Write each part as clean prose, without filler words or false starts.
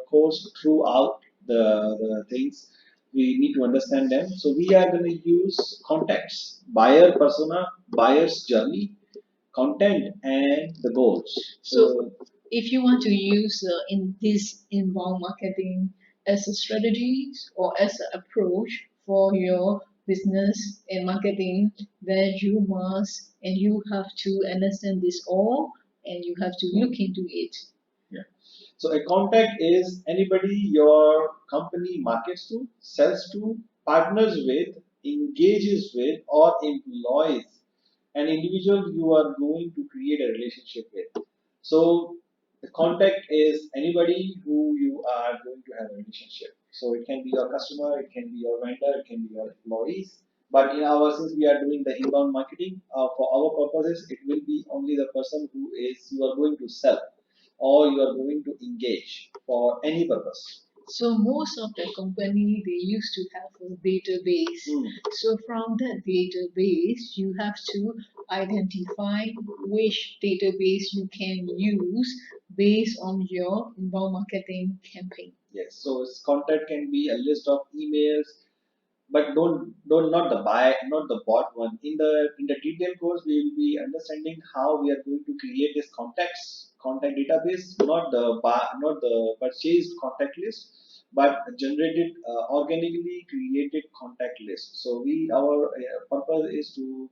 course throughout the things. We need to understand them. So we are going to use context, buyer persona, buyer's journey, content, and the goals. So if you want to use in this inbound marketing as a strategy or as an approach for your business and marketing, then you must and you have to understand this all and you have to look into it. Yeah. So a contact is anybody your company markets to, sells to, partners with, engages with, or employs an individual you are going to create a relationship with. So the contact is anybody who you are going to have a relationship. So it can be your customer, it can be your vendor, it can be your employees. But in our since we are doing the inbound marketing, for our purposes, it will be only the person who is you are going to sell or you are going to engage for any purpose. So most of the company they used to have a database. So from that database, you have to identify which database you can use based on your inbound marketing campaign. Yes. So its content can be a list of emails, but don't not the buy not the bot one. In the detailed course, we will be understanding how we are going to create this contact database, not the purchased contact list, but generated organically created contact list. So we our purpose is to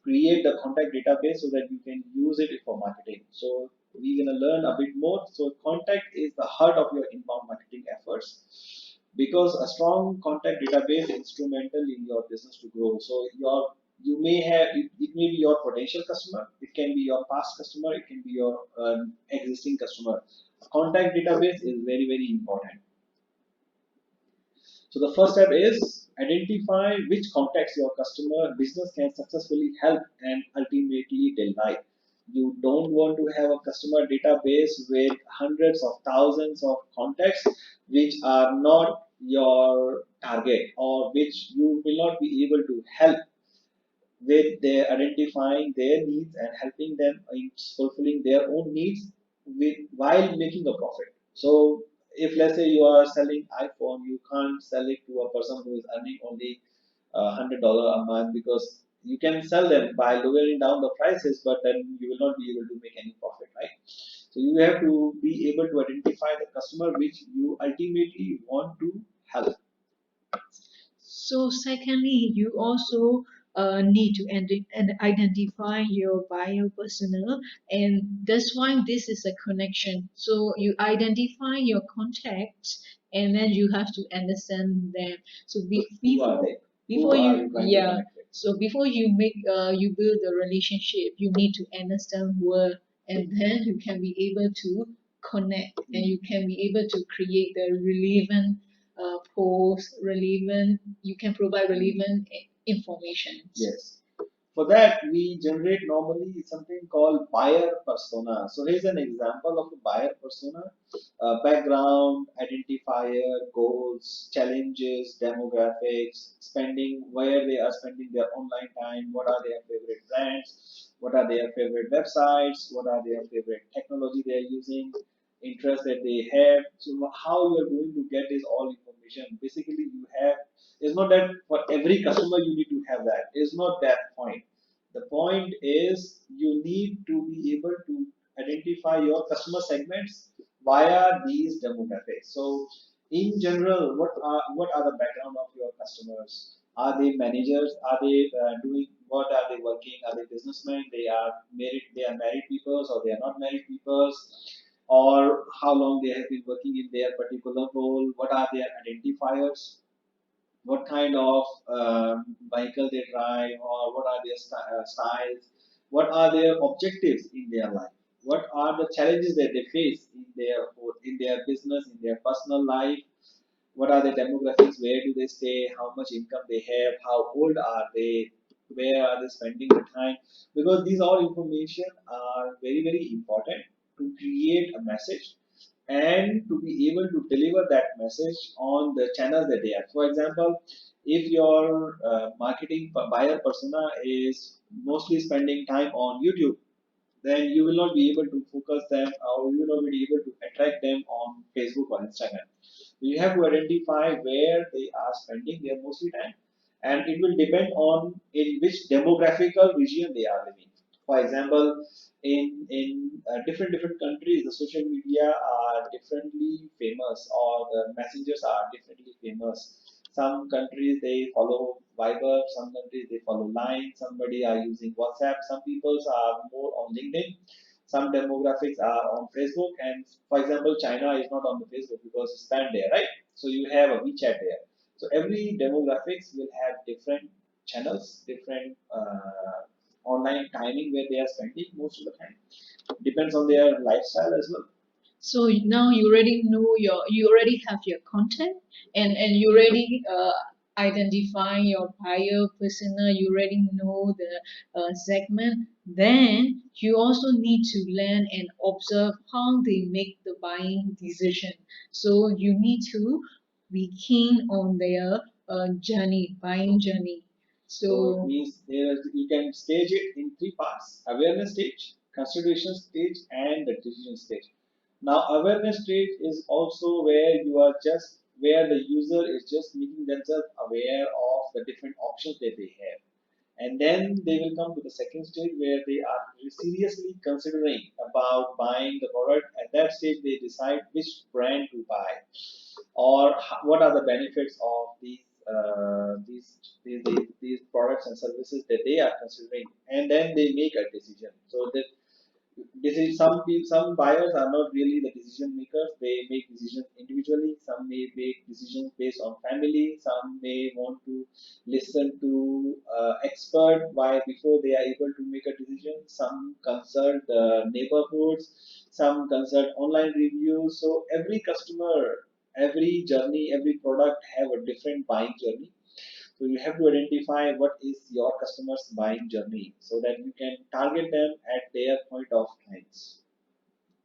create the contact database so that you can use it for marketing. So we're gonna learn a bit more. So contact is the heart of your inbound marketing efforts because a strong contact database is instrumental in your business to grow. So you may have it may be your potential customer, it can be your past customer, it can be your existing customer. Contact database is very important. So the first step is identify which contacts your customer business can successfully help and ultimately delight. You don't want to have a customer database with hundreds of thousands of contacts which are not your target or which you will not be able to help with their identifying their needs and helping them in fulfilling their own needs while making a profit. So if let's say you are selling iPhone, you can't sell it to a person who is earning only $100 a month because you can sell them by lowering down the prices, but then you will not be able to make any profit, right? So you have to be able to identify the customer which you ultimately want to help. So secondly, you also need to identify your buyer persona, and that's why this is a connection. So you identify your contacts, and then you have to understand them. So Who are they? before Who are you you trying to yeah, connect with? so before you build a relationship, you need to understand where, and then you can be able to connect, and you can be able to create the relevant post relevant you can provide relevant information. Yes. For that, we generate normally something called buyer persona. So here's an example of a buyer persona: background, identifier, goals, challenges, demographics, spending, where they are spending their online time, what are their favorite brands, what are their favorite websites, what are their favorite technology they are using, interest that they have. So how you are going to get this all information? Basically, you have it's not that for every customer you need to have that. It's not that point. The point is you need to be able to identify your customer segments via these demographics. So in general, what are the background of your customers? Are they managers? Are they doing what are they working? Are they businessmen? They are married. They are married people, or they are not married people, or how long they have been working in their particular role? What are their identifiers? What kind of vehicle they drive, or what are their styles, what are their objectives in their life, what are the challenges that they face in their business, in their personal life, what are the demographics, where do they stay, how much income they have, how old are they, where are they spending the time, because these all information are very important to create a message and to be able to deliver that message on the channels that they have. For example, if your marketing buyer persona is mostly spending time on YouTube, then you will not be able to focus them, or you will not be able to attract them on Facebook or Instagram. You have to identify where they are spending their mostly time, and it will depend on in which demographical region they are living. For example, in different countries, the social media are differently famous, or the messengers are differently famous. Some countries they follow Viber, some countries they follow Line, somebody are using WhatsApp, some people are more on LinkedIn, some demographics are on Facebook, and for example, China is not on the Facebook because it's banned there, right? So you have a WeChat there. So every demographics will have different channels, different online timing where they are spending most of the time. Depends on their lifestyle as well. So now you already know you already have your content, and you already identify your buyer persona. You already know the segment. Then you also need to learn and observe how they make the buying decision. So you need to be keen on their journey, buying journey. So it So means there is, you can stage it in three parts: awareness stage, consideration stage, and the decision stage. Now, awareness stage is also where you are just where the user is just making themselves aware of the different options that they have. And then they will come to the second stage where they are seriously considering about buying the product. At that stage, they decide which brand to buy, or what are the benefits of these products and services that they are considering, and then they make a decision. So that this is some buyers are not really the decision makers. They make decisions individually. Some may make decisions based on family. Some may want to listen to expert why before they are able to make a decision. Some consult the neighborhoods. Some consult online reviews. So every customer, every journey, every product have a different buying journey. So you have to identify what is your customer's buying journey so that you can target them at their point of times.